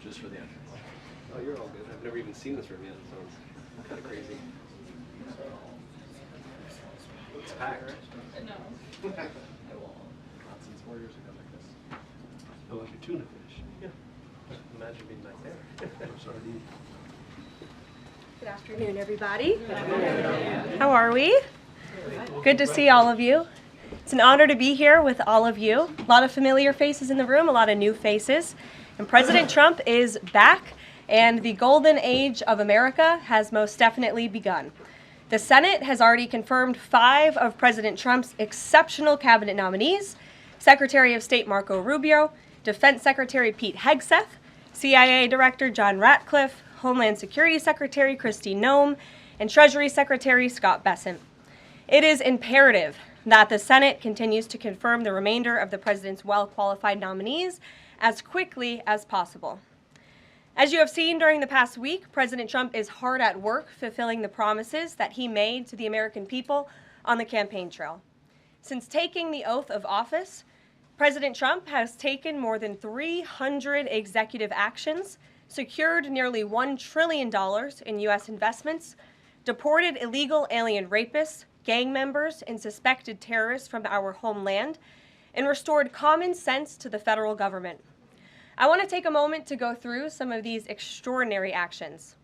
just for the entrance. Oh, you're all good. I've never even seen this room yet, so it's kind of crazy. It's packed. No. Not since 4 years ago like this. Oh, like a tuna fish. Yeah. Imagine being back there. Sardine. Good afternoon, everybody. How are we? Good to see all of you. It's an honor to be here with all of you. A lot of familiar faces in the room, a lot of new faces. And President Trump is back, and the golden age of America has most definitely begun. The Senate has already confirmed 5 of President Trump's exceptional cabinet nominees: Secretary of State Marco Rubio, Defense Secretary Pete Hegseth, CIA Director John Ratcliffe, Homeland Security Secretary Kristi Noem, and Treasury Secretary Scott Bessent. It is imperative that the Senate continues to confirm the remainder of the president's well-qualified nominees as quickly as possible. As you have seen during the past week, President Trump is hard at work fulfilling the promises that he made to the American people on the campaign trail. Since taking the oath of office, President Trump has taken more than 300 executive actions, secured nearly $1 trillion in U.S. investments, deported illegal alien rapists, gang members, and suspected terrorists from our homeland, and restored common sense to the federal government. I want to take a moment to go through some of these extraordinary actions.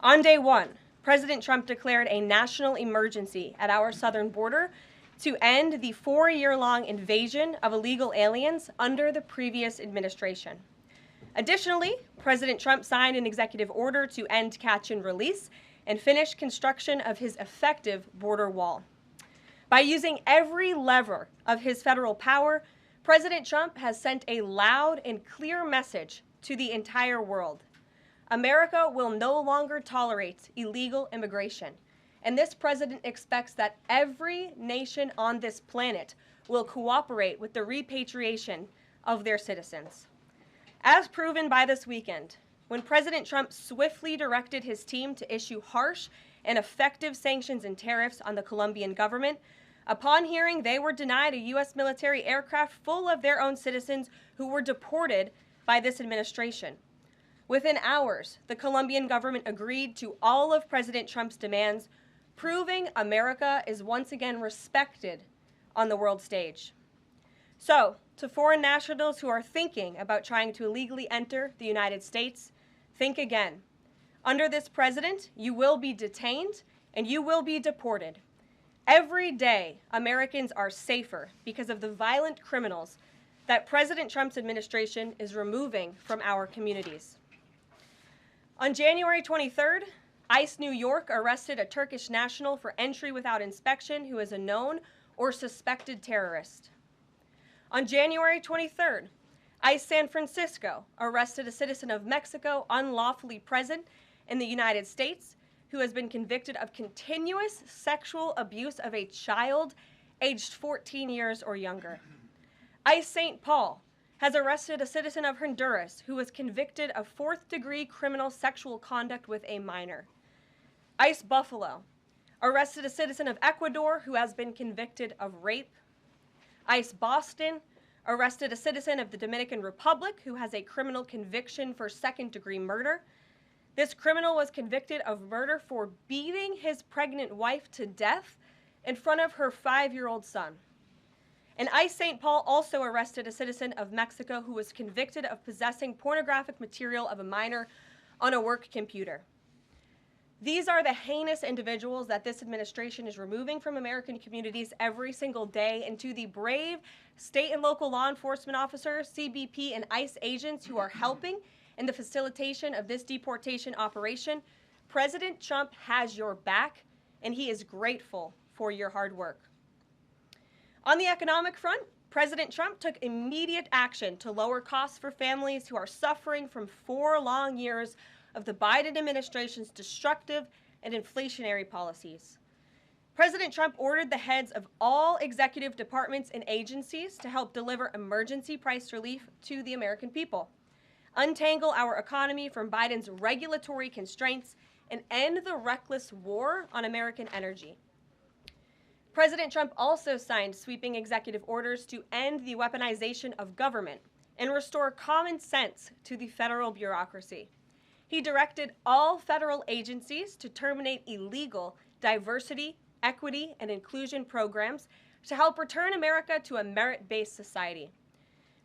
On day 1, President Trump declared a national emergency at our southern border to end the 4-year-long invasion of illegal aliens under the previous administration. Additionally, President Trump signed an executive order to end catch and release and finish construction of his effective border wall. By using every lever of his federal power, President Trump has sent a loud and clear message to the entire world. America will no longer tolerate illegal immigration, and this president expects that every nation on this planet will cooperate with the repatriation of their citizens. As proven by this weekend, when President Trump swiftly directed his team to issue harsh and effective sanctions and tariffs on the Colombian government, upon hearing they were denied a U.S. military aircraft full of their own citizens who were deported by this administration. Within hours, the Colombian government agreed to all of President Trump's demands, proving America is once again respected on the world stage. So, to foreign nationals who are thinking about trying to illegally enter the United States, think again. Under this president, you will be detained and you will be deported. Every day, Americans are safer because of the violent criminals that President Trump's administration is removing from our communities. On January 23rd, ICE New York arrested a Turkish national for entry without inspection who is a known or suspected terrorist. On January 23rd, ICE San Francisco arrested a citizen of Mexico unlawfully present in the United States who has been convicted of continuous sexual abuse of a child aged 14 years or younger. ICE St. Paul has arrested a citizen of Honduras who was convicted of 4th-degree criminal sexual conduct with a minor. ICE Buffalo arrested a citizen of Ecuador who has been convicted of rape. ICE Boston arrested a citizen of the Dominican Republic who has a criminal conviction for 2nd-degree murder. This criminal was convicted of murder for beating his pregnant wife to death in front of her 5-year-old son. And ICE St. Paul also arrested a citizen of Mexico who was convicted of possessing pornographic material of a minor on a work computer. These are the heinous individuals that this administration is removing from American communities every single day, and to the brave state and local law enforcement officers, CBP, and ICE agents who are helping in the facilitation of this deportation operation, President Trump has your back, and he is grateful for your hard work. On the economic front, President Trump took immediate action to lower costs for families who are suffering from 4 long years of the Biden administration's destructive and inflationary policies. President Trump ordered the heads of all executive departments and agencies to help deliver emergency price relief to the American people, untangle our economy from Biden's regulatory constraints, and end the reckless war on American energy. President Trump also signed sweeping executive orders to end the weaponization of government and restore common sense to the federal bureaucracy. He directed all federal agencies to terminate illegal diversity, equity, and inclusion programs to help return America to a merit-based society.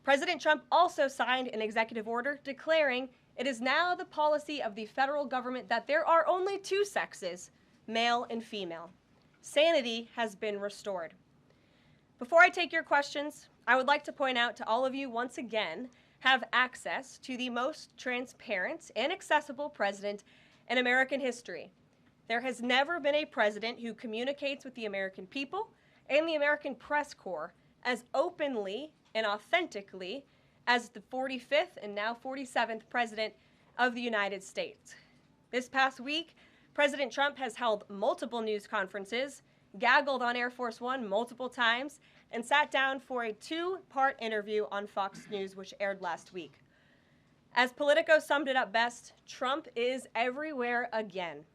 President Trump also signed an executive order declaring it is now the policy of the federal government that there are only two sexes, male and female. Sanity has been restored. Before I take your questions, I would like to point out to all of you once again have access to the most transparent and accessible president in American history. There has never been a president who communicates with the American people and the American press corps as openly and authentically as the 45th and now 47th President of the United States. This past week, President Trump has held multiple news conferences, gaggled on Air Force One multiple times, and sat down for a two-part interview on Fox News, which aired last week. As Politico summed it up best, Trump is everywhere again.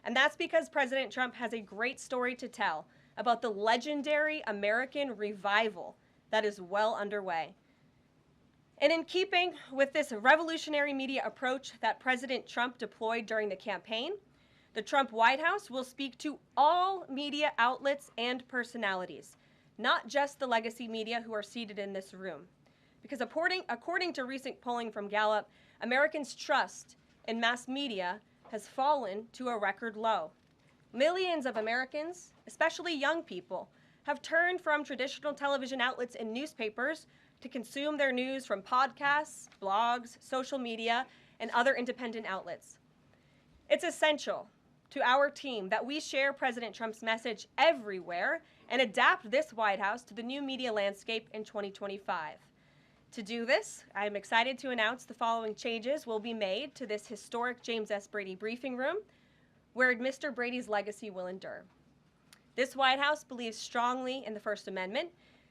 And that's because President Trump has a great story to tell about the legendary American revival that is well underway. And in keeping with this revolutionary media approach that President Trump deployed during the campaign, the Trump White House will speak to all media outlets and personalities, not just the legacy media who are seated in this room. Because according to recent polling from Gallup, Americans' trust in mass media has fallen to a record low. Millions of Americans, especially young people, have turned from traditional television outlets and newspapers to consume their news from podcasts, blogs, social media, and other independent outlets. It's essential to our team that we share President Trump's message everywhere and adapt this White House to the new media landscape in 2025. To do this, I am excited to announce the following changes will be made to this historic James S. Brady briefing room, where Mr. Brady's legacy will endure. This White House believes strongly in the First Amendment,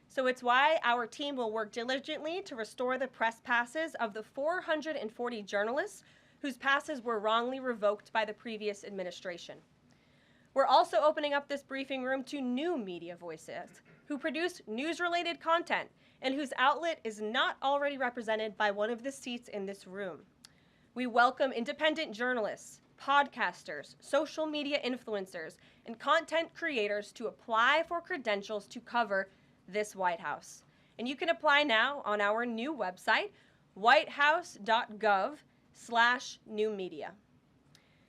so it's why our team will work diligently to restore the press passes of the 440 journalists whose passes were wrongly revoked by the previous administration. We're also opening up this briefing room to new media voices who produce news-related content and whose outlet is not already represented by one of the seats in this room. We welcome independent journalists, podcasters, social media influencers, and content creators to apply for credentials to cover this White House. And you can apply now on our new website, whitehouse.gov/new media.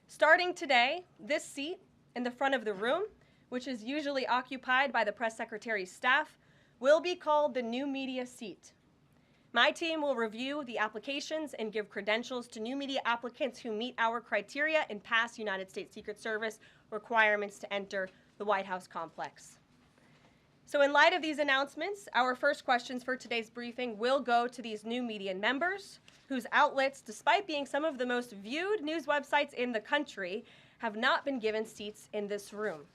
Starting today, this seat in the front of the room, which is usually occupied by the press secretary's staff, will be called the new media seat. My team will review the applications and give credentials to new media applicants who meet our criteria and pass United States Secret Service requirements to enter the White House complex. So in light of these announcements, our first questions for today's briefing will go to these new media members whose outlets, despite being some of the most viewed news websites in the country, have not been given seats in this room.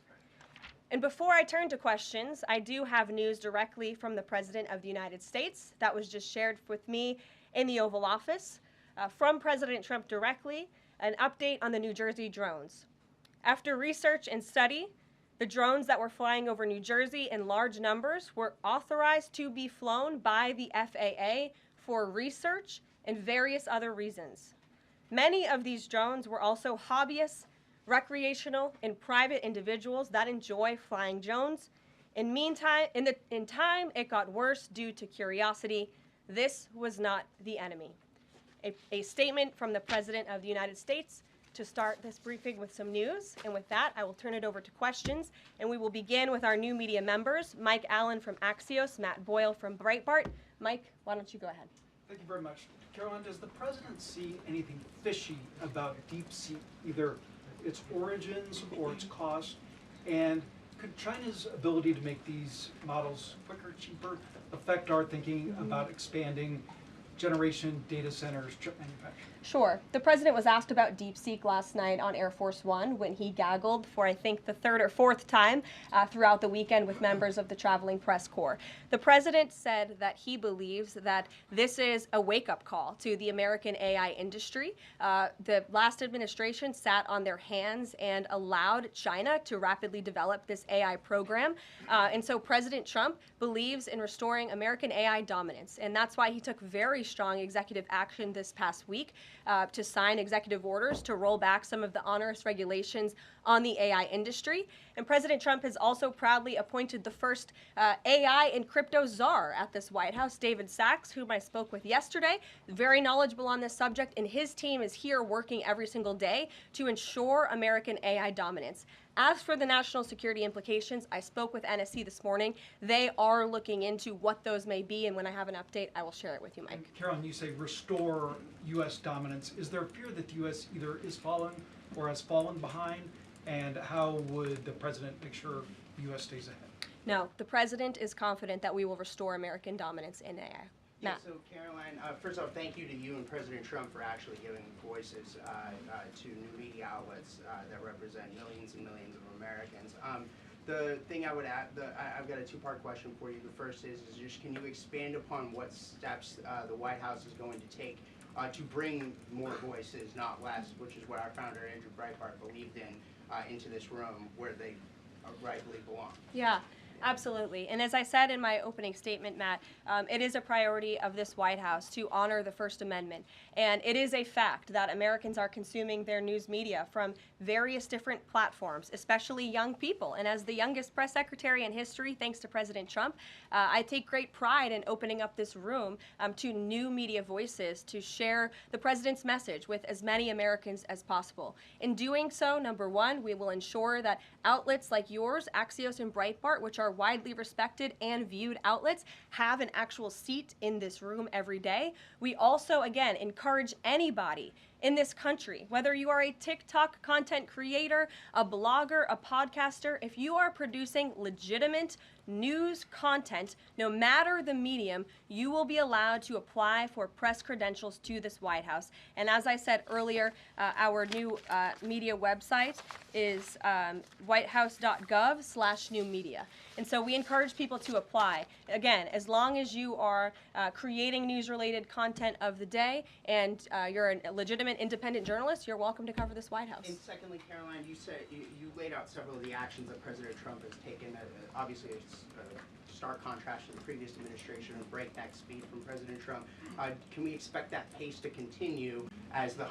And before I turn to questions, I do have news directly from the President of the United States that was just shared with me in the Oval Office from President Trump directly, an update on the New Jersey drones. After research and study, the drones that were flying over New Jersey in large numbers were authorized to be flown by the FAA for research and various other reasons. Many of these drones were also hobbyists, recreational, and private individuals that enjoy flying drones. In time, it got worse due to curiosity. This was not the enemy. A statement from the President of the United States to start this briefing with some news. And with that, I will turn it over to questions. And we will begin with our new media members, Mike Allen from Axios, Matt Boyle from Breitbart. Mike, why don't you go ahead? Thank you very much. Karoline, does the president see anything fishy about DeepSeek, either its origins or its cost? And could China's ability to make these models quicker, cheaper, affect our thinking about expanding generation data centers, chip manufacturing? Sure. The president was asked about DeepSeek last night on Air Force One when he gaggled for, I think, the third or fourth time throughout the weekend with members of the traveling press corps. The president said that he believes that this is a wake-up call to the American AI industry. The last administration sat on their hands and allowed China to rapidly develop this AI program. And so President Trump believes in restoring American AI dominance. And that's why he took very strong executive action this past week to sign executive orders to roll back some of the onerous regulations on the AI industry. And President Trump has also proudly appointed the first AI and crypto czar at this White House, David Sachs, whom I spoke with yesterday, very knowledgeable on this subject, and his team is here working every single day to ensure American AI dominance. As for the national security implications, I spoke with NSC this morning. They are looking into what those may be, and when I have an update, I will share it with you, Mike. And Caroline, you say restore U.S. dominance. Is there a fear that the U.S. either is falling or has fallen behind? And how would the president make sure the U.S. stays ahead? No, the president is confident that we will restore American dominance in AI. Yeah, Matt. so Caroline, first off, thank you to you and President Trump for actually giving voices to new media outlets that represent millions and millions of Americans. The thing I would add, I've got a two-part question for you. The first is just can you expand upon what steps the White House is going to take to bring more voices, not less, which is what our founder Andrew Breitbart believed in, into this room where they rightfully belong? Yeah. Absolutely. And as I said in my opening statement, Matt, it is a priority of this White House to honor the First Amendment. And it is a fact that Americans are consuming their news media from various different platforms, especially young people. And as the youngest press secretary in history, thanks to President Trump, I take great pride in opening up this room to new media voices to share the president's message with as many Americans as possible. In doing so, number one, we will ensure that outlets like yours, Axios and Breitbart, which are widely respected and viewed outlets, have an actual seat in this room every day. We also, again, encourage anybody in this country, whether you are a TikTok content creator, a blogger, a podcaster, if you are producing legitimate news content, no matter the medium, you will be allowed to apply for press credentials to this White House. And as I said earlier, our new media website is whitehouse.gov/new media. And so we encourage people to apply. Again, as long as you are creating news-related content of the day and you're a legitimate independent journalist, you're welcome to cover this White House. And secondly, Caroline, you said you laid out several of the actions that President Trump has taken. Obviously, it's a stark contrast to the previous administration and breakneck speed from President Trump. Can we expect that pace to continue as the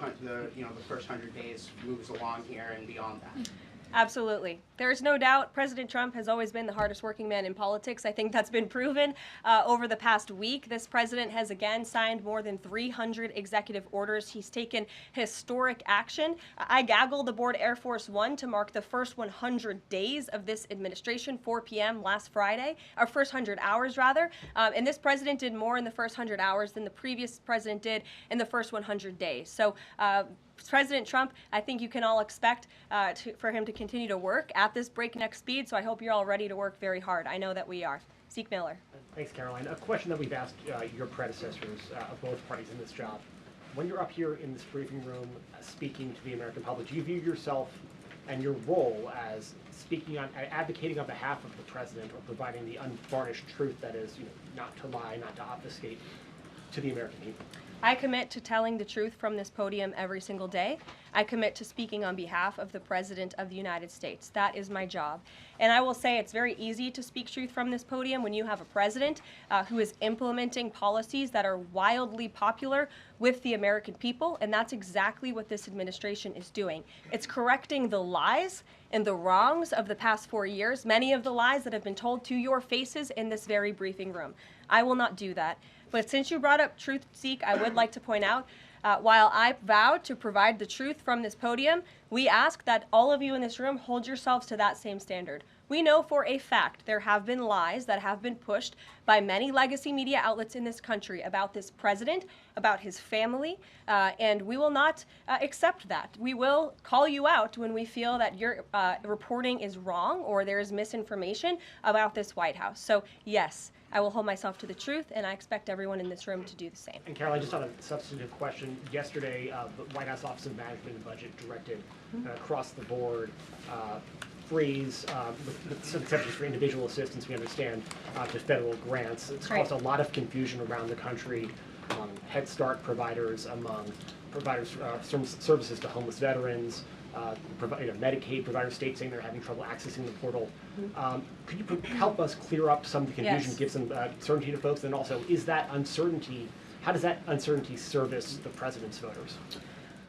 first 100 days moves along here and beyond that? Absolutely. There's no doubt President Trump has always been the hardest working man in politics. I think that's been proven over the past week. This president has again signed more than 300 executive orders. He's taken historic action. I gaggled aboard Air Force One to mark the first 100 days of this administration, 4 p.m. last Friday, or first 100 hours rather. And this president did more in the first 100 hours than the previous president did in the first 100 days. So President Trump, I think you can all expect for him to continue to work at this breakneck speed, so I hope you're all ready to work very hard. I know that we are. Zeke Miller. Thanks, Caroline. A question that we've asked your predecessors of both parties in this job. When you're up here in this briefing room speaking to the American public, do you view yourself and your role as speaking on, advocating on behalf of the president or providing the unvarnished truth that is, not to lie, not to obfuscate to the American people? I commit to telling the truth from this podium every single day. I commit to speaking on behalf of the President of the United States. That is my job. And I will say it's very easy to speak truth from this podium when you have a president who is implementing policies that are wildly popular with the American people, and that's exactly what this administration is doing. It's correcting the lies and the wrongs of the past 4 years, many of the lies that have been told to your faces in this very briefing room. I will not do that. But since you brought up truth, Zeke, I would like to point out, while I vowed to provide the truth from this podium, we ask that all of you in this room hold yourselves to that same standard. We We know for a fact there have been lies that have been pushed by many legacy media outlets in this country about this president, about his family, and we will not accept that. We will call you out when we feel that your reporting is wrong or there is misinformation about this White House. So yes, I will hold myself to the truth, and I expect everyone in this room to do the same. And Caroline, just on a substantive question, yesterday the White House Office of Management and Budget directed across the board freeze, with some exceptions for individual assistance, we understand, to federal grants. It's caused a lot of confusion around the country among Head Start providers, among providers services to homeless veterans, Medicaid providers, states saying they're having trouble accessing the portal. Could you help us clear up some of the confusion, Yes. give some certainty to folks? And also, is that uncertainty, how does that uncertainty service the president's voters?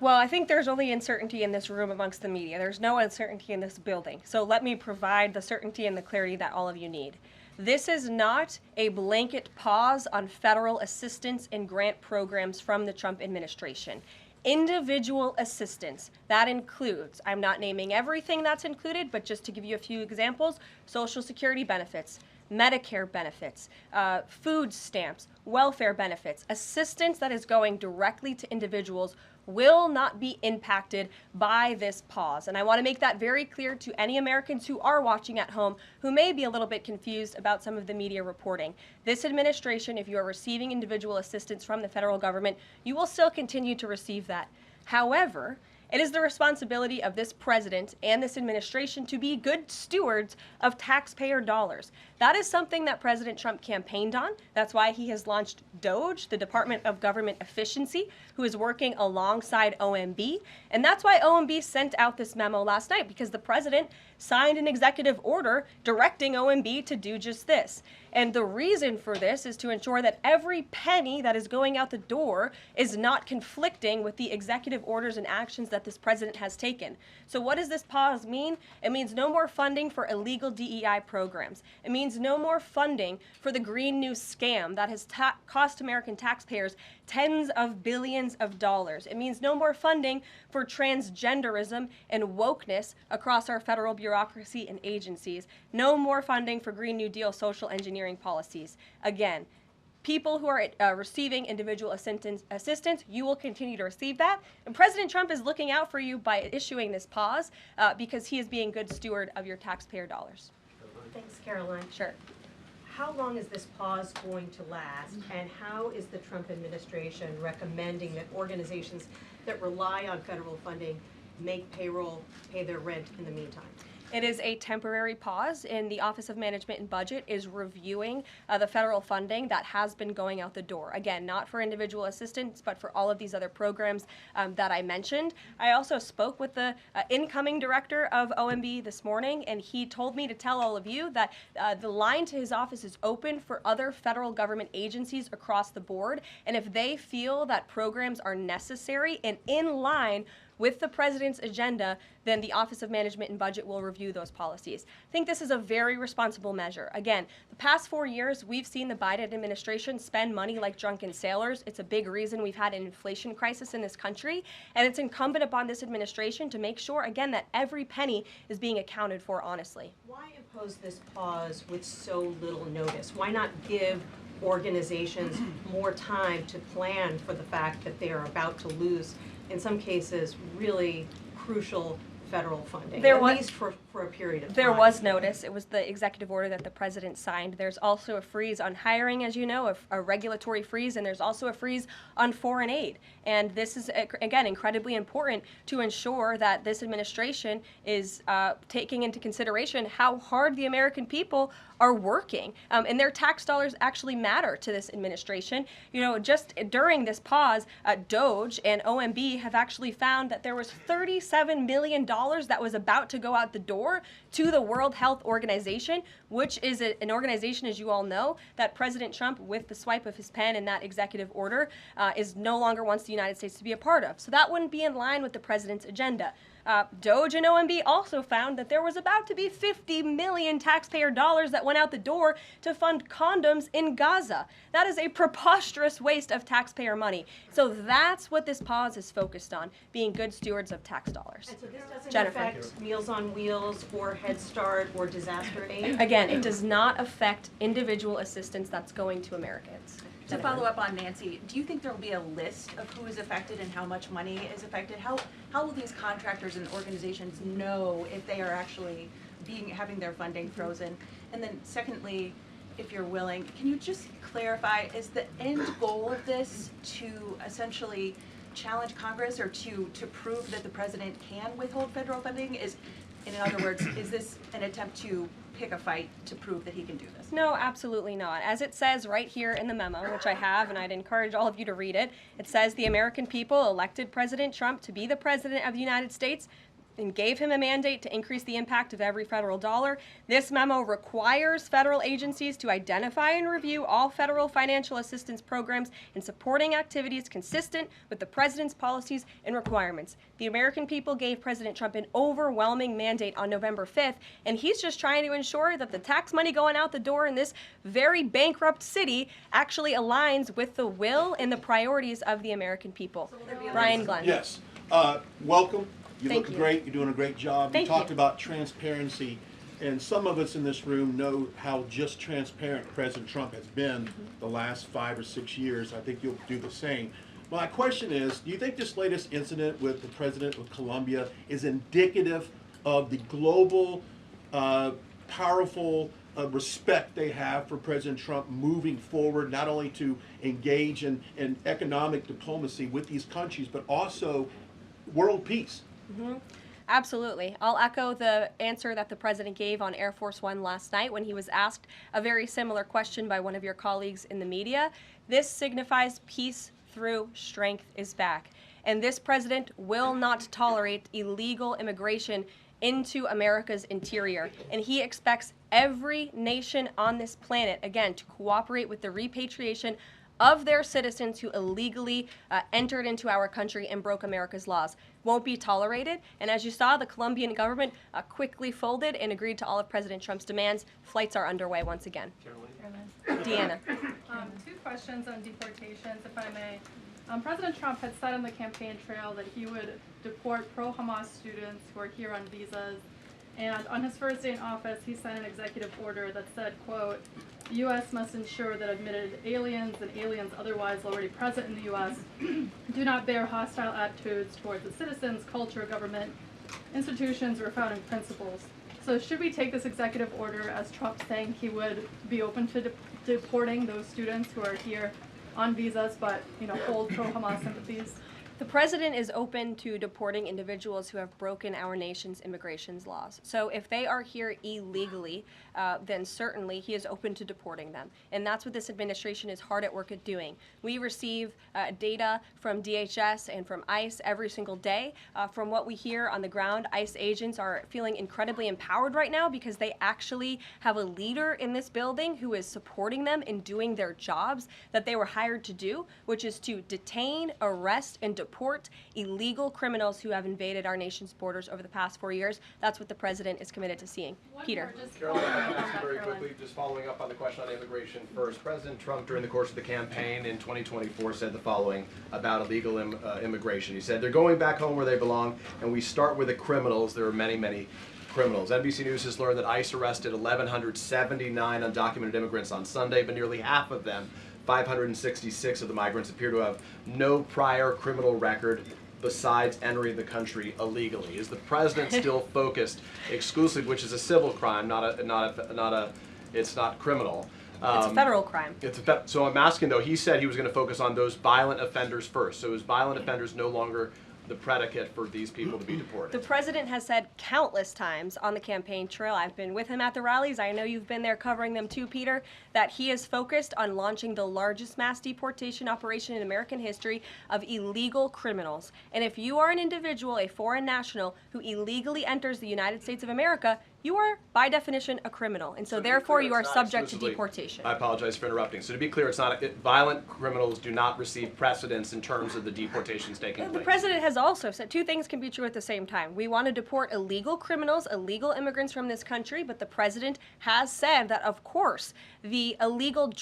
Well, I think there's only uncertainty in this room amongst the media. There's no uncertainty in this building. So let me provide the certainty and the clarity that all of you need. This is not a blanket pause on federal assistance and grant programs from the Trump administration. Individual assistance, that includes, I'm not naming everything that's included, but just to give you a few examples, Social Security benefits, Medicare benefits, food stamps, welfare benefits, assistance that is going directly to individuals will not be impacted by this pause. And I want to make that very clear to any Americans who are watching at home who may be a little bit confused about some of the media reporting. This administration, if you are receiving individual assistance from the federal government, you will still continue to receive that. However, it is the responsibility of this president and this administration to be good stewards of taxpayer dollars. That is something that President Trump campaigned on. That's why he has launched DOGE, the Department of Government Efficiency, who is working alongside OMB. And that's why OMB sent out this memo last night, because the president signed an executive order directing OMB to do just this. And the reason for this is to ensure that every penny that is going out the door is not conflicting with the executive orders and actions that this president has taken. So what does this pause mean? It means no more funding for illegal DEI programs. It means no more funding for the Green New scam that has cost American taxpayers tens of billions of dollars. It means no more funding for transgenderism and wokeness across our federal bureaucracy and agencies. No more funding for Green New Deal social engineering policies. Again, people who are receiving individual assistance, you will continue to receive that. And President Trump is looking out for you by issuing this pause because he is being good steward of your taxpayer dollars. Thanks, Caroline. Sure. How long is this pause going to last, and how is the Trump administration recommending that organizations that rely on federal funding make payroll, pay their rent in the meantime? It is a temporary pause, and the Office of Management and Budget is reviewing the federal funding that has been going out the door. Again, not for individual assistance, but for all of these other programs that I mentioned. I also spoke with the incoming director of OMB this morning, and he told me to tell all of you that the line to his office is open for other federal government agencies across the board, and if they feel that programs are necessary and in line with the president's agenda, then the Office of Management and Budget will review those policies. I think this is a very responsible measure. Again, the past 4 years, we've seen the Biden administration spend money like drunken sailors. It's a big reason we've had an inflation crisis in this country, and it's incumbent upon this administration to make sure, again, that every penny is being accounted for honestly. Why impose this pause with so little notice? Why not give organizations more time to plan for the fact that they are about to lose, in some cases, really crucial federal funding, at least for a period of time? There was notice. It was the executive order that the president signed. There's also a freeze on hiring, as you know, a regulatory freeze, and there's also a freeze on foreign aid. And this is, again, incredibly important to ensure that this administration is taking into consideration how hard the American people are working. And their tax dollars actually matter to this administration. You know, just during this pause, DOGE and OMB have actually found that there was $37 million that was about to go out the door to the World Health Organization, which is an organization, as you all know, that President Trump, with the swipe of his pen in that executive order, is no longer wants the United States to be a part of. So that wouldn't be in line with the president's agenda. DOJ and OMB also found that there was about to be 50 million taxpayer dollars that went out the door to fund condoms in Gaza. That is a preposterous waste of taxpayer money. So that's what this pause is focused on, being good stewards of tax dollars. And so this doesn't Jennifer. affect Meals on Wheels or Head Start or disaster aid? Again, it does not affect individual assistance that's going to Americans. To follow up on Nancy, do you think there will be a list of who is affected and how much money is affected? How will these contractors and organizations know if they are actually having their funding frozen? And then secondly, if you're willing, can you just clarify, is the end goal of this to essentially challenge Congress or to prove that the president can withhold federal funding? In other words, is this an attempt to pick a fight to prove that he can do this? No, absolutely not. As it says right here in the memo, which I have, and I'd encourage all of you to read it, it says the American people elected President Trump to be the President of the United States and gave him a mandate to increase the impact of every federal dollar. This memo requires federal agencies to identify and review all federal financial assistance programs and supporting activities consistent with the president's policies and requirements. The American people gave President Trump an overwhelming mandate on November 5th, and he's just trying to ensure that the tax money going out the door in this very bankrupt city actually aligns with the will and the priorities of the American people. Brian Glenn. Yes. Welcome. You Thank look you. great. You're doing a great job. Thank you talked you. about transparency, and some of us in this room know how just transparent President Trump has been the last 5 or 6 years. I think you'll do the same. My question is, do you think this latest incident with the president of Colombia is indicative of the global, powerful respect they have for President Trump moving forward, not only to engage in economic diplomacy with these countries, but also world peace? Absolutely. I'll echo the answer that the president gave on Air Force One last night when he was asked a very similar question by one of your colleagues in the media. This signifies peace through strength is back. And this president will not tolerate illegal immigration into America's interior. And he expects every nation on this planet, again, to cooperate with the repatriation of their citizens who illegally entered into our country and broke America's laws. Won't be tolerated. And as you saw, the Colombian government quickly folded and agreed to all of President Trump's demands. Flights are underway once again. Deanna. Two questions on deportations, if I may. President Trump had said on the campaign trail that he would deport pro-Hamas students who are here on visas. And on his first day in office, he signed an executive order that said, quote, the U.S. must ensure that admitted aliens and aliens otherwise already present in the U.S. do not bear hostile attitudes towards the citizens, culture, government, institutions, or founding principles. So should we take this executive order as Trump saying he would be open to deporting those students who are here on visas but, hold pro-Hamas sympathies? The president is open to deporting individuals who have broken our nation's immigration laws. So if they are here illegally, then certainly he is open to deporting them. And that's what this administration is hard at work at doing. We receive data from DHS and from ICE every single day. From what we hear on the ground, ICE agents are feeling incredibly empowered right now because they actually have a leader in this building who is supporting them in doing their jobs that they were hired to do, which is to detain, arrest, and deport illegal criminals who have invaded our nation's borders over the past 4 years. That's what the president is committed to seeing. Peter. Caroline, if I can ask you very quickly, just following up on the question on immigration first. President Trump, during the course of the campaign in 2024, said the following about illegal immigration. He said, they're going back home where they belong, and we start with the criminals. There are many, many criminals. NBC News has learned that ICE arrested 1,179 undocumented immigrants on Sunday, but nearly half of them, 566 of the migrants, appear to have no prior criminal record besides entering the country illegally. Is the president still focused exclusively, which is a civil crime, it's not criminal? It's a federal crime. So I'm asking though, he said he was going to focus on those violent offenders first. So is violent offenders no longer the predicate for these people to be deported? The president has said countless times on the campaign trail, I've been with him at the rallies, I know you've been there covering them too, Peter, that he is focused on launching the largest mass deportation operation in American history of illegal criminals. And if you are an individual, a foreign national, who illegally enters the United States of America, you are by definition a criminal, and so to be therefore clear, you are it's not subject to exclusively- deportation. I apologize for interrupting. So to be clear, it's not violent criminals do not receive precedence in terms of the deportations taking The place. president has also said two things can be true at the same time. We want to deport illegal criminals, illegal immigrants from this country, but the president has said that, of course, the illegal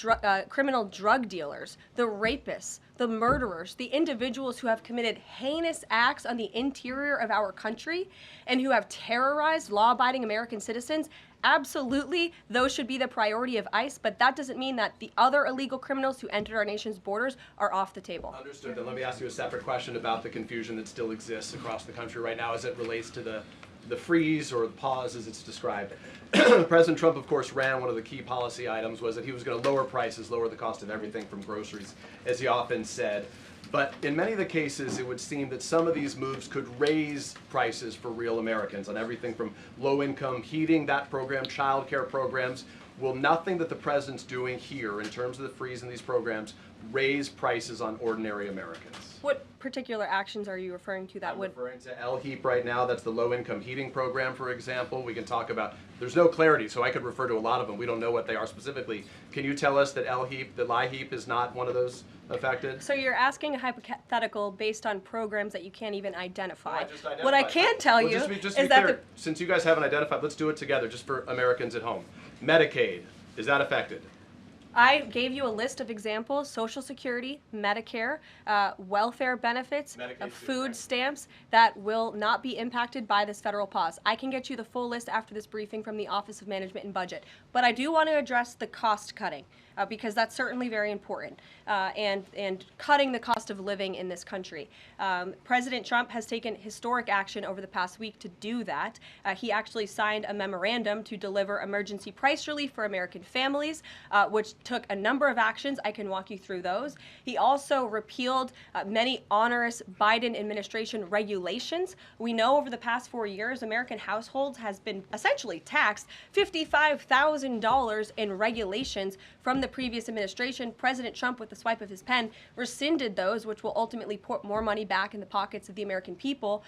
criminal drug dealers, the rapists, the murderers, the individuals who have committed heinous acts on the interior of our country and who have terrorized law-abiding American citizens, absolutely, those should be the priority of ICE, but that doesn't mean that the other illegal criminals who entered our nation's borders are off the table. Understood. Then let me ask you a separate question about the confusion that still exists across the country right now as it relates to the freeze or the pause as it's described. President Trump, of course, ran one of the key policy items was that he was going to lower prices, lower the cost of everything from groceries, as he often said. But in many of the cases, it would seem that some of these moves could raise prices for real Americans on everything from low-income heating, that program, child care programs. Will nothing that the president's doing here in terms of the freeze in these programs raise prices on ordinary Americans? What particular actions are you referring to that I'm would... referring to LHEAP right now. That's the low-income heating program, for example. We can talk about, there's no clarity, so I could refer to a lot of them. We don't know what they are specifically. Can you tell us that LHEAP is not one of those affected? So you're asking a hypothetical based on programs that you can't even identify. I just identified. What I can tell Well, you just to be is clear, that since you guys haven't identified, let's do it together, just for Americans at home. Medicaid, is that affected? I gave you a list of examples: Social Security, Medicare, welfare benefits, Medicaid, food right. stamps that will not be impacted by this federal pause. I can get you the full list after this briefing from the Office of Management and Budget. But I do want to address the cost cutting because that's certainly very important and cutting the cost of living in this country. President Trump has taken historic action over the past week to do that. He actually signed a memorandum to deliver emergency price relief for American families, which took a number of actions. I can walk you through those. He also repealed many onerous Biden administration regulations. We know over the past 4 years, American households has been essentially taxed $55,000 in regulations from the previous administration. President Trump, with the swipe of his pen, rescinded those, which will ultimately put more money back in the pockets of the American people.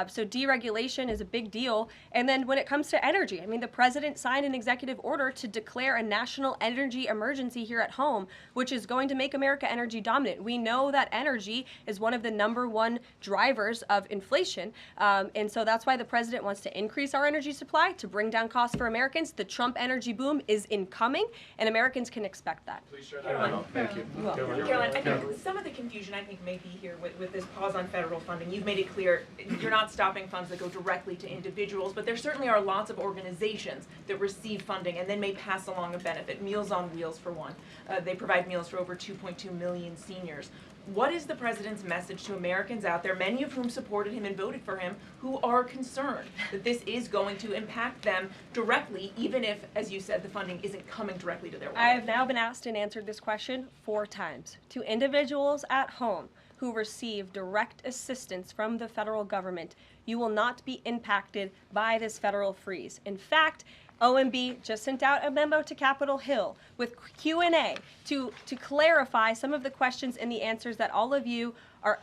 So deregulation is a big deal. And then when it comes to energy, I mean, the president signed an executive order to declare a national energy emergency here at home, which is going to make America energy dominant. We know that energy is one of the #1 drivers of inflation. And so that's why the president wants to increase our energy supply to bring down costs for Americans. The Trump energy boom is incoming, and Americans can expect that. Please share that memo. Thank you. Caroline, I think some of the confusion I think may be here with this pause on federal funding. You've made it clear you're not stopping funds that go directly to individuals, but there certainly are lots of organizations that receive funding and then may pass along a benefit. Meals on Wheels, for one. They provide meals for over 2.2 million seniors. What is the president's message to Americans out there, many of whom supported him and voted for him, who are concerned that this is going to impact them directly, even if, as you said, the funding isn't coming directly to their wallet? I have now been asked and answered this question 4 times. To individuals at home who receive direct assistance from the federal government, you will not be impacted by this federal freeze. In fact, OMB just sent out a memo to Capitol Hill with Q&A to clarify some of the questions and the answers that all of you are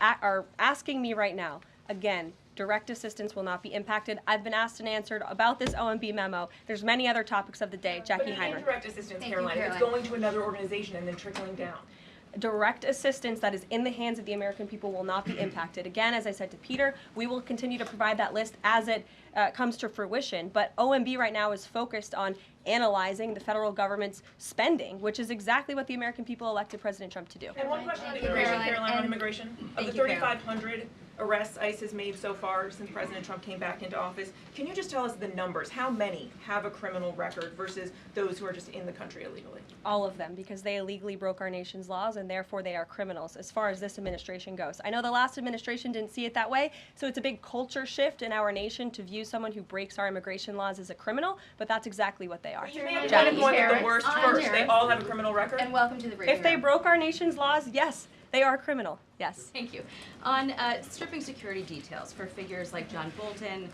asking me right now. Again, direct assistance will not be impacted. I've been asked and answered about this OMB memo. There's many other topics of the day. Jackie But Heinrich. indirect assistance, Thank you, Caroline, if it's Caroline. going to another organization and then trickling down. Direct assistance that is in the hands of the American people will not be impacted. Again, as I said to Peter, we will continue to provide that list as it comes to fruition. But OMB right now is focused on analyzing the federal government's spending, which is exactly what the American people elected President Trump to do. And one question on Thank you, immigration, Caroline. Caroline, on And immigration. Of thank the you, Caroline. 3,500 arrests ICE has made so far since President Trump came back into office, can you just tell us the numbers? How many have a criminal record versus those who are just in the country illegally? All of them, because they illegally broke our nation's laws and therefore they are criminals as far as this administration goes. I know the last administration didn't see it that way, so it's a big culture shift in our nation to view someone who breaks our immigration laws as a criminal, but that's exactly what they are. You may have Jackie been going with the Harris. worst I'm first. They Harris. all have a criminal record? And welcome to the briefing If they room. broke our nation's laws, yes, they are criminal, yes. Thank you. On stripping security details for figures like John Bolton,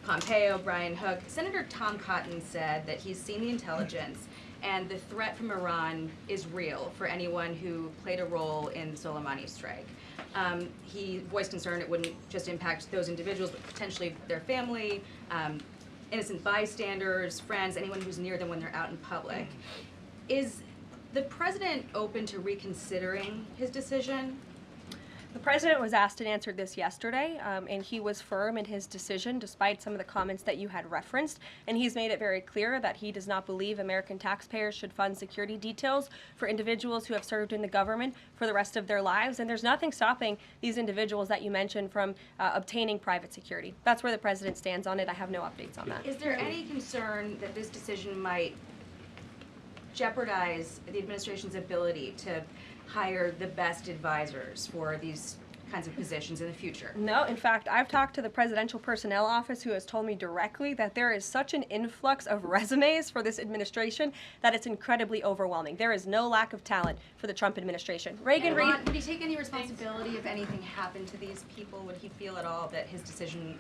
Pompeo, Brian Hook, Senator Tom Cotton said that he's seen the intelligence and the threat from Iran is real for anyone who played a role in Soleimani's strike. He voiced concern it wouldn't just impact those individuals, but potentially their family, innocent bystanders, friends, anyone who's near them when they're out in public. Is the president open to reconsidering his decision? The president was asked and answered this yesterday, and he was firm in his decision despite some of the comments that you had referenced. And he's made it very clear that he does not believe American taxpayers should fund security details for individuals who have served in the government for the rest of their lives. And there's nothing stopping these individuals that you mentioned from obtaining private security. That's where the president stands on it. I have no updates on that. Is there any concern that this decision might jeopardize the administration's ability to hire the best advisors for these kinds of positions in the future? No, in fact, I've talked to the Presidential Personnel Office, who has told me directly that there is such an influx of resumes for this administration that it's incredibly overwhelming. There is no lack of talent for the Trump administration. Reagan, Would he take any responsibility if anything happened to these people? Would he feel at all that his decision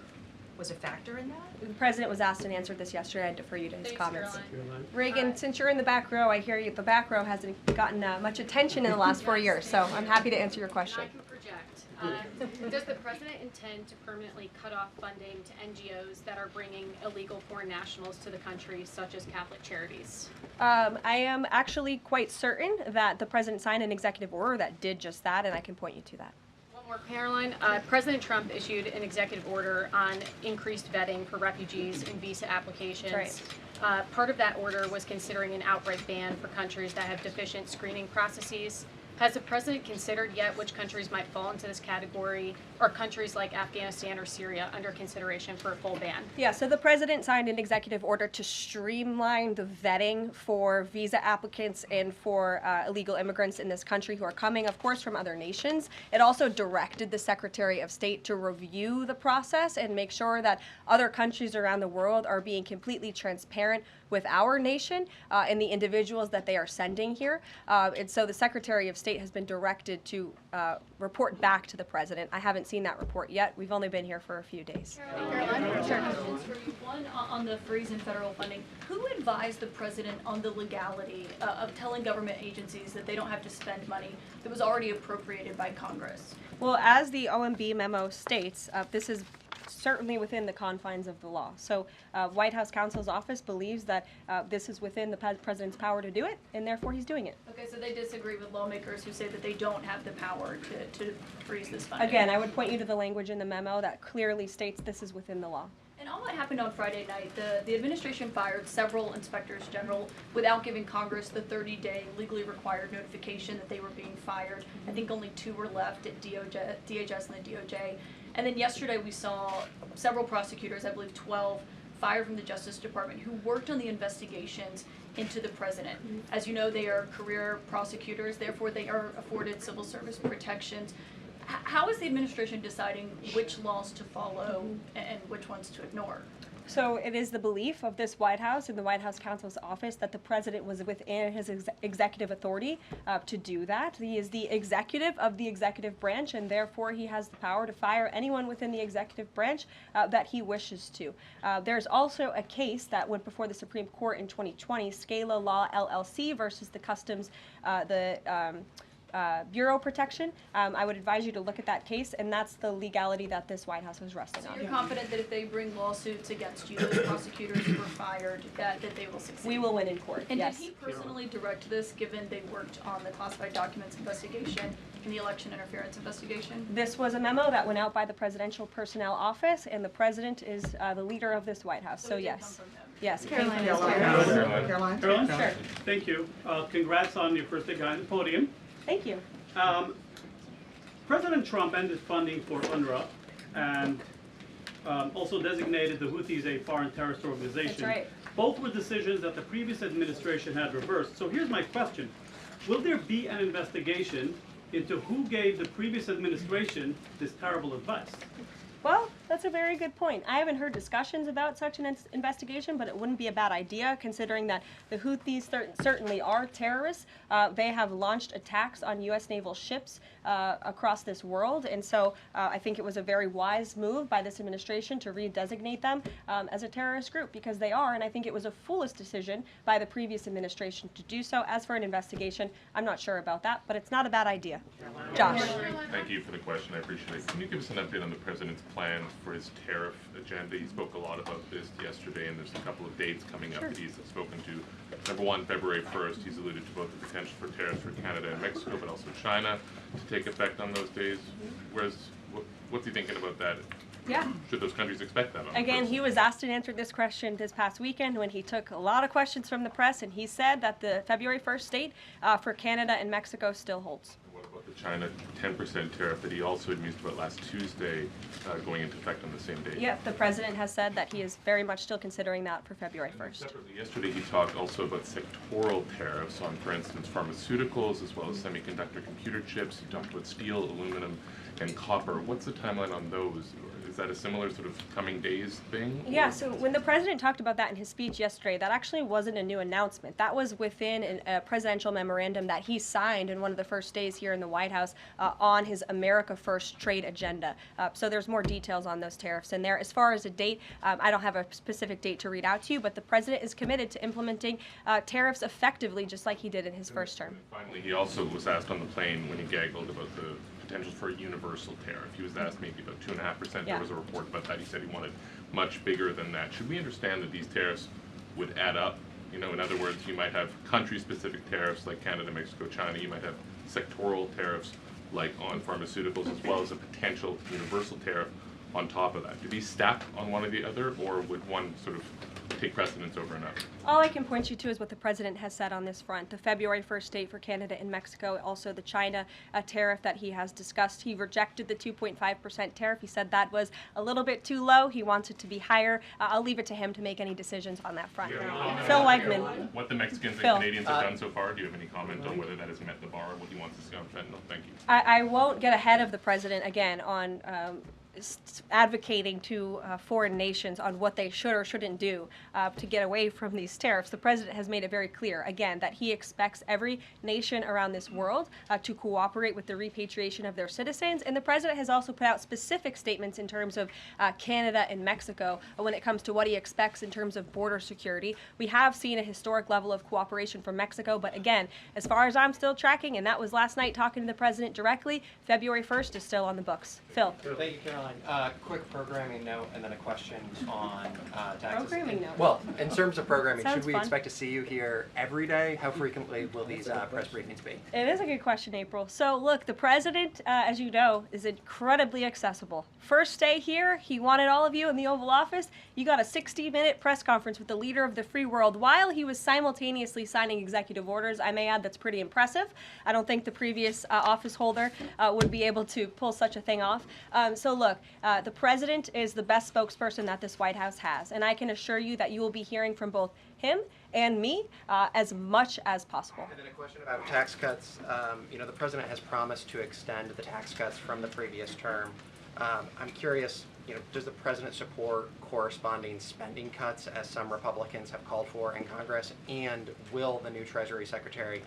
was a factor in that? the president was asked and answered this yesterday. I defer you to his Thanks, comments. Karoline. Reagan, since you're in the back row, I hear you. The back row hasn't gotten much attention in the last 4 years, so I'm happy to answer your question. I can project. Does the president intend to permanently cut off funding to NGOs that are bringing illegal foreign nationals to the country, such as Catholic Charities? I am actually quite certain that the president signed an executive order that did just that, and I can point you to that. One more, Caroline. President Trump issued an executive order on increased vetting for refugees in visa applications. Right. Part of that order was considering an outright ban for countries that have deficient screening processes. Has the president considered yet which countries might fall into this category, or countries like Afghanistan or Syria under consideration for a full ban? Yeah, so the president signed an executive order to streamline the vetting for visa applicants and for illegal immigrants in this country who are coming, of course, from other nations. It also directed the Secretary of State to review the process and make sure that other countries around the world are being completely transparent with our nation and the individuals that they are sending here. And so the Secretary of State has been directed to report back to the president. I haven't seen that report yet. We've only been here for a few days. Caroline, questions for you. One, on the freeze in federal funding. Who advised the president on the legality of telling government agencies that they don't have to spend money that was already appropriated by Congress? Well, as the OMB memo states, this is certainly within the confines of the law. So White House counsel's office believes that this is within the president's power to do it, and therefore he's doing it. Okay, so they disagree with lawmakers who say that they don't have the power to freeze this funding. Again, I would point you to the language in the memo that clearly states this is within the law. And all that happened on Friday night. The administration fired several inspectors general without giving Congress the 30-day legally required notification that they were being fired. I think only 2 were left at DHS and the DOJ. And then yesterday we saw several prosecutors, I believe 12, fired from the Justice Department who worked on the investigations into the president. As you know, they are career prosecutors, therefore they are afforded civil service protections. How is the administration deciding which laws to follow and which ones to ignore? So it is the belief of this White House and the White House counsel's office that the president was within his executive authority to do that. He is the executive of the executive branch, and therefore he has the power to fire anyone within the executive branch that he wishes to. There's also a case that went before the Supreme Court in 2020, Scala Law LLC versus the Customs, Bureau Protection. I would advise you to look at that case, and that's the legality that this White House was resting on. So you're confident that if they bring lawsuits against you, those prosecutors who were fired, that they will succeed? We will win in court, And yes. did he personally direct this, given they worked on the classified documents investigation and the election interference investigation? This was a memo that went out by the Presidential Personnel Office, and the president is the leader of this White House, so it did yes. come from them. Yes. Caroline? Sure. Thank you. Congrats on your first day on the podium. Thank you. President Trump ended funding for UNRWA and also designated the Houthis a foreign terrorist organization. That's right. Both were decisions that the previous administration had reversed. So here's my question. Will there be an investigation into who gave the previous administration this terrible advice? Well, that's a very good point. I haven't heard discussions about such an investigation, but it wouldn't be a bad idea considering that the Houthis certainly are terrorists. They have launched attacks on U.S. naval ships across this world, and so I think it was a very wise move by this administration to redesignate them as a terrorist group, because they are, and I think it was a foolish decision by the previous administration to do so. As for an investigation, I'm not sure about that, but it's not a bad idea. Josh. Thank you for the question. I appreciate it. Can you give us an update on the president's plans for his tariff agenda. He spoke a lot about this yesterday, and there's a couple of dates coming up that he's spoken to. Number one, February 1st, he's alluded to both the potential for tariffs for Canada and Mexico, but also China to take effect on those days. What's he thinking about that? Yeah. Should those countries expect that? Again, he was asked and answered this question this past weekend when he took a lot of questions from the press, and he said that the February 1st date for Canada and Mexico still holds. What about the China 10% tariff that he also had mused about last Tuesday going into effect on the same day? Yeah, the president has said that he is very much still considering that for February 1st. Separately, yesterday he talked also about sectoral tariffs on, for instance, pharmaceuticals as well as semiconductor computer chips. He talked about steel, aluminum, and copper. What's the timeline on those? Is that a similar sort of coming days thing? Yeah, so when the president talked about that in his speech yesterday, that actually wasn't a new announcement. That was within a presidential memorandum that he signed in one of the first days here in the White House on his America First trade agenda. So there's more details on those tariffs in there. As far as a date, I don't have a specific date to read out to you, but the president is committed to implementing tariffs effectively, just like he did in his first term. Finally, he also was asked on the plane when he gaggled about the potential for a universal tariff. He was asked maybe about 2.5%. Yeah. There was a report about that. He said he wanted much bigger than that. Should we understand that these tariffs would add up? You know, in other words, you might have country-specific tariffs like Canada, Mexico, China. You might have sectoral tariffs like on pharmaceuticals, as well as a potential universal tariff on top of that. Do these stack on one or the other, or would one sort of take precedence over another? All I can point you to is what the president has said on this front. The February 1st date for Canada and Mexico, also the China tariff that he has discussed. He rejected the 2.5% tariff. He said that was a little bit too low. He wants it to be higher. I'll leave it to him to make any decisions on that front. Phil Weigman. What the Mexicans and Canadians have done so far, do you have any comment on whether that has met the bar, what he wants to see on fentanyl? Thank you. I won't get ahead of the president again on advocating to foreign nations on what they should or shouldn't do to get away from these tariffs. The president has made it very clear, again, that he expects every nation around this world to cooperate with the repatriation of their citizens. And the president has also put out specific statements in terms of Canada and Mexico when it comes to what he expects in terms of border security. We have seen a historic level of cooperation from Mexico, but again, as far as I'm still tracking, and that was last night talking to the president directly, February 1st is still on the books. Phil. Thank you, Caroline. Quick programming note and then a question on taxes. Programming note. Well, in terms of programming, Sounds should we fun. expect to see you here every day? How frequently will these press briefings be? It is a good question, April. So look, the president, as you know, is incredibly accessible. First day here, he wanted all of you in the Oval Office. You got a 60-minute press conference with the leader of the free world while he was simultaneously signing executive orders. I may add that's pretty impressive. I don't think the previous office holder would be able to pull such a thing off. So look, the president is the best spokesperson that this White House has, and I can assure you that you will be hearing from both him and me as much as possible. And then a question about tax cuts. You know, the president has promised to extend the tax cuts from the previous term. I'm curious, you know, does the president support corresponding spending cuts as some Republicans have called for in Congress? And will the new Treasury Secretary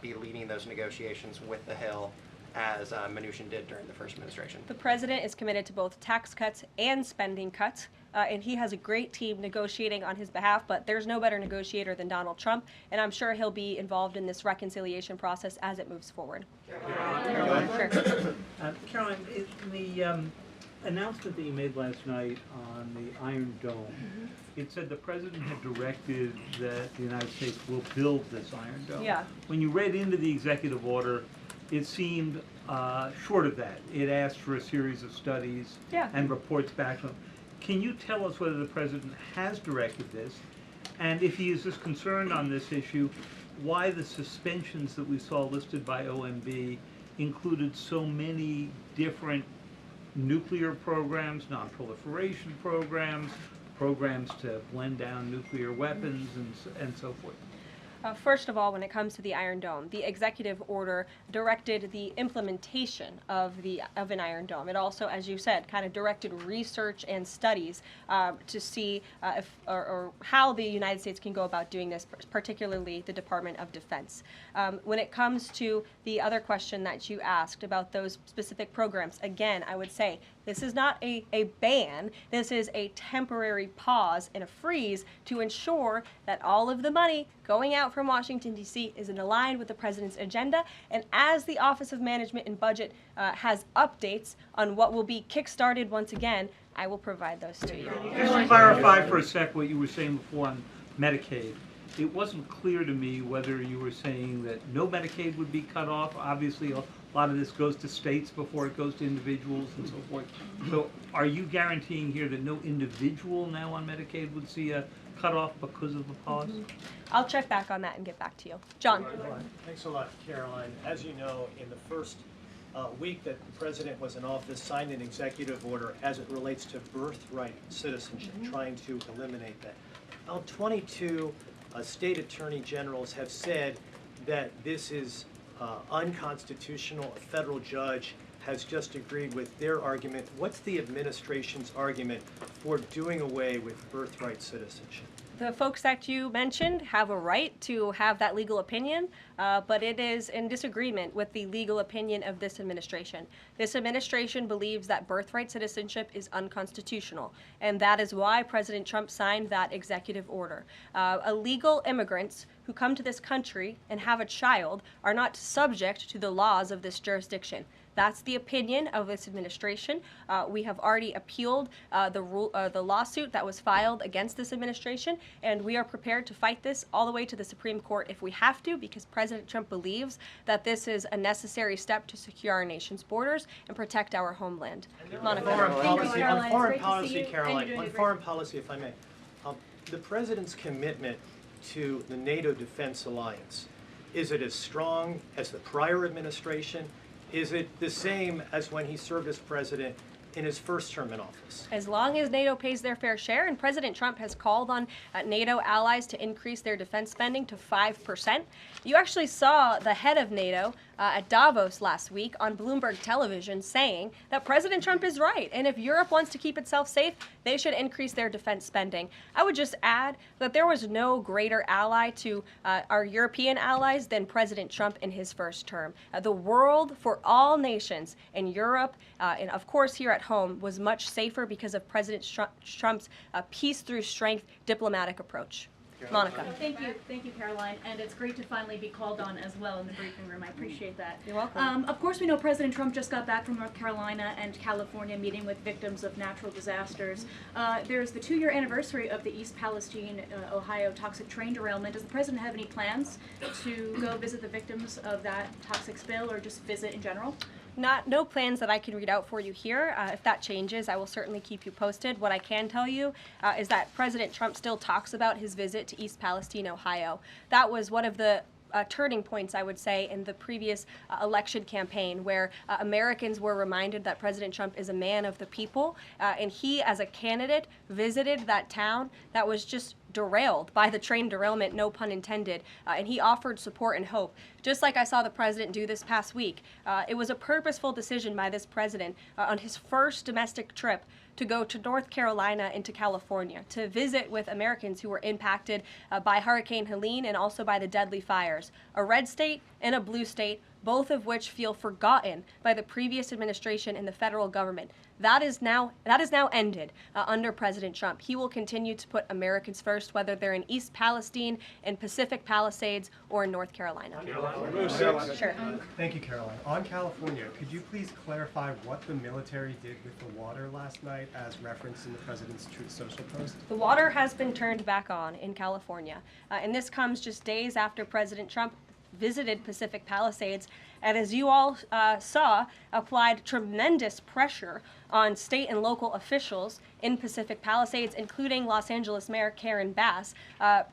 be leading those negotiations with the Hill as Mnuchin did during the first administration? The president is committed to both tax cuts and spending cuts, and he has a great team negotiating on his behalf, but there's no better negotiator than Donald Trump, and I'm sure he'll be involved in this reconciliation process as it moves forward. Caroline, Caroline, in the announcement that you made last night on the Iron Dome, it said the president had directed that the United States will build this Iron Dome. Yeah. When you read into the executive order, it seemed short of that. It asked for a series of studies and reports back to him. Can you tell us whether the president has directed this? And if he is as concerned on this issue, why the suspensions that we saw listed by OMB included so many different nuclear programs, non-proliferation programs, programs to blend down nuclear weapons, and so forth? First of all, when it comes to the Iron Dome, the executive order directed the implementation of an Iron Dome. It also, as you said, kind of directed research and studies to see if or how the United States can go about doing this, particularly the Department of Defense. When it comes to the other question that you asked about those specific programs, again, I would say this is not a ban. This is a temporary pause and a freeze to ensure that all of the money going out out from Washington, D.C. is aligned with the president's agenda. And as the Office of Management and Budget has updates on what will be kickstarted once again, I will provide those to you. Just to clarify for a sec what you were saying before on Medicaid. It wasn't clear to me whether you were saying that no Medicaid would be cut off. Obviously, a lot of this goes to states before it goes to individuals and so forth. So are you guaranteeing here that no individual now on Medicaid would see a cutoff because of the pause? I'll check back on that and get back to you. John. Thanks a lot, Caroline. As you know, in the first week that the president was in office, signed an executive order as it relates to birthright citizenship, trying to eliminate that. Now, 22 state attorney generals have said that this is unconstitutional. A federal judge has just agreed with their argument. What's the administration's argument for doing away with birthright citizenship? The folks that you mentioned have a right to have that legal opinion, but it is in disagreement with the legal opinion of this administration. This administration believes that birthright citizenship is unconstitutional, and that is why President Trump signed that executive order. Illegal immigrants who come to this country and have a child are not subject to the laws of this jurisdiction. That's the opinion of this administration. We have already appealed the lawsuit that was filed against this administration, and we are prepared to fight this all the way to the Supreme Court if we have to, because President Trump believes that this is a necessary step to secure our nation's borders and protect our homeland. Monica. On foreign policy, Caroline, on foreign policy, if I may, the president's commitment to the NATO Defense Alliance, is it as strong as the prior administration? Is it the same as when he served as president in his first term in office? As long as NATO pays their fair share, and President Trump has called on NATO allies to increase their defense spending to 5%. You actually saw the head of NATO at Davos last week on Bloomberg television saying that President Trump is right, and if Europe wants to keep itself safe, they should increase their defense spending. I would just add that there was no greater ally to our European allies than President Trump in his first term. The world for all nations in Europe, and of course here at home, was much safer because of President Trump's peace through strength diplomatic approach. Monica. Thank you, Caroline, and it's great to finally be called on as well in the briefing room. I appreciate that. You're welcome. Of course, we know President Trump just got back from North Carolina and California meeting with victims of natural disasters. There's the 2-year anniversary of the East Palestine, Ohio toxic train derailment. Does the president have any plans to go visit the victims of that toxic spill, or just visit in general? No plans that I can read out for you here. If that changes, I will certainly keep you posted. What I can tell you is that President Trump still talks about his visit to East Palestine, Ohio. That was one of the turning points, I would say, in the previous election campaign, where Americans were reminded that President Trump is a man of the people, and he, as a candidate, visited that town that was just derailed by the train derailment, no pun intended, and he offered support and hope, just like I saw the president do this past week. It was a purposeful decision by this president on his first domestic trip to go to North Carolina and to California to visit with Americans who were impacted by Hurricane Helene and also by the deadly fires. A red state and a blue state, both of which feel forgotten by the previous administration and the federal government. That is now ended under President Trump. He will continue to put Americans first, whether they're in East Palestine, in Pacific Palisades, or in North Carolina. Sure. Thank you, Caroline. On California, could you please clarify what the military did with the water last night as referenced in the president's Truth Social post? The water has been turned back on in California, and this comes just days after President Trump visited Pacific Palisades, and as you all saw, applied tremendous pressure on state and local officials in Pacific Palisades, including Los Angeles Mayor Karen Bass,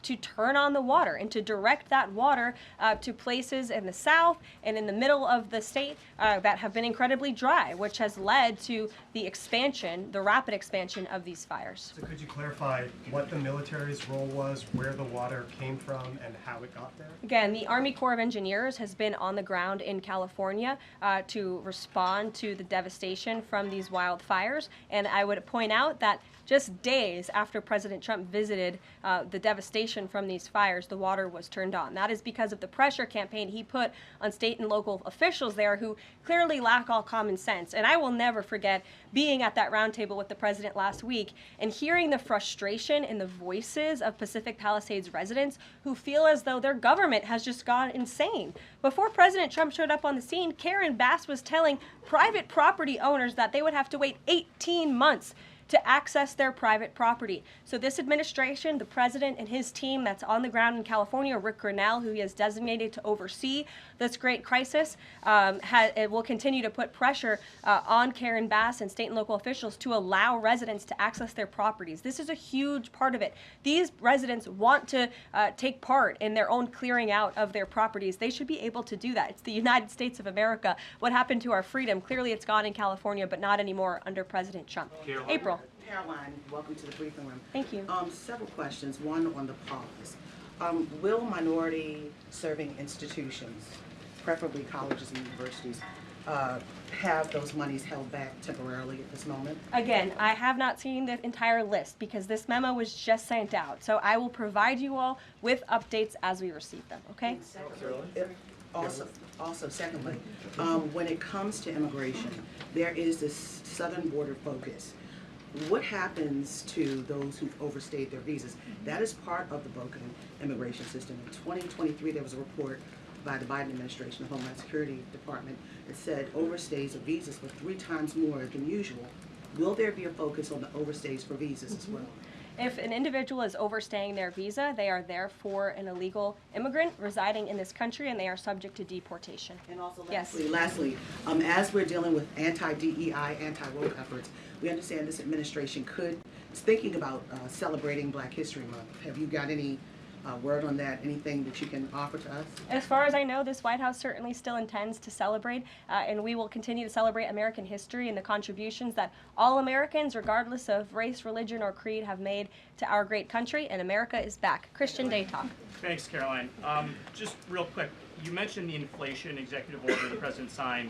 to turn on the water and to direct that water to places in the south and in the middle of the state that have been incredibly dry, which has led to the expansion, the rapid expansion of these fires. So could you clarify what the military's role was, where the water came from, and how it got there? Again, the Army Corps of Engineers has been on the ground in California to respond to the devastation from these wildfires, and I would point out that Just days after President Trump visited the devastation from these fires, the water was turned on. That is because of the pressure campaign he put on state and local officials there who clearly lack all common sense. And I will never forget being at that roundtable with the president last week and hearing the frustration in the voices of Pacific Palisades residents who feel as though their government has just gone insane. Before President Trump showed up on the scene, Karen Bass was telling private property owners that they would have to wait 18 months to access their private property. So this administration, the president and his team that's on the ground in California, Rick Grinnell, who he has designated to oversee this great crisis, it will continue to put pressure on Karen Bass and state and local officials to allow residents to access their properties. This is a huge part of it. These residents want to take part in their own clearing out of their properties. They should be able to do that. It's the United States of America. What happened to our freedom? Clearly it's gone in California, but not anymore under President Trump. April. Caroline, welcome to the briefing room. Thank you. Several questions. One on the pause. Will minority serving institutions, preferably colleges and universities, have those monies held back temporarily at this moment? Again, I have not seen the entire list because this memo was just sent out. So I will provide you all with updates as we receive them, okay? Also, secondly, when it comes to immigration, there is this southern border focus. What happens to those who've overstayed their visas? That is part of the broken immigration system. In 2023, there was a report by the Biden administration, the Homeland Security Department, that said overstays of visas were 3 times more than usual. Will there be a focus on the overstays for visas as well? If an individual is overstaying their visa, they are therefore an illegal immigrant residing in this country and they are subject to deportation. And also lastly, as we're dealing with anti-DEI, anti-woke efforts, we understand this administration is thinking about celebrating Black History Month. Have you got any word on that, anything that you can offer to us? As far as I know, this White House certainly still intends to celebrate, and we will continue to celebrate American history and the contributions that all Americans, regardless of race, religion, or creed, have made to our great country, and America is back. Christian Day Talk. Thanks, Caroline. Just real quick, you mentioned the inflation executive order the president signed,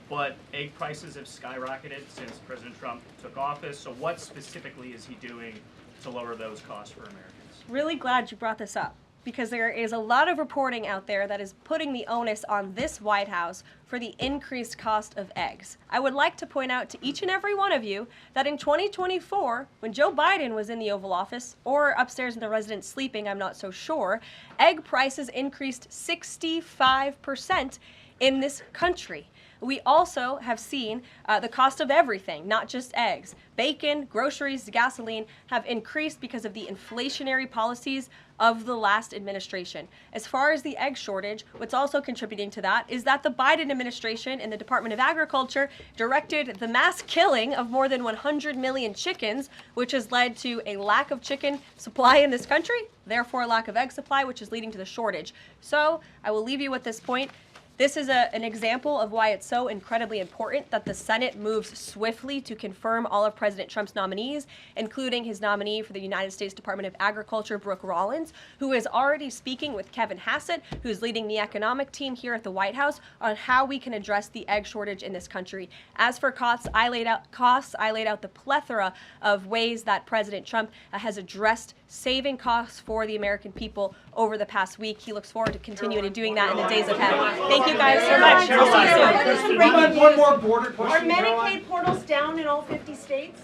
but egg prices have skyrocketed since President Trump took office, so what specifically is he doing to lower those costs for Americans? Really glad you brought this up because there is a lot of reporting out there that is putting the onus on this White House for the increased cost of eggs. I would like to point out to each and every one of you that in 2024, when Joe Biden was in the Oval Office or upstairs in the residence sleeping, I'm not so sure, egg prices increased 65% in this country. We also have seen the cost of everything, not just eggs. Bacon, groceries, gasoline have increased because of the inflationary policies of the last administration. As far as the egg shortage, what's also contributing to that is that the Biden administration and the Department of Agriculture directed the mass killing of more than 100 million chickens, which has led to a lack of chicken supply in this country, therefore a lack of egg supply, which is leading to the shortage. So I will leave you with this point. This is an example of why it's so incredibly important that the Senate moves swiftly to confirm all of President Trump's nominees, including his nominee for the United States Department of Agriculture, Brooke Rollins, who is already speaking with Kevin Hassett, who's leading the economic team here at the White House, on how we can address the egg shortage in this country. As for costs, I laid out the plethora of ways that President Trump has addressed saving costs for the American people over the past week. He looks forward to continuing to doing that in the days ahead. Thank you guys so much. One more border question. Are Medicaid portals down in all 50 states?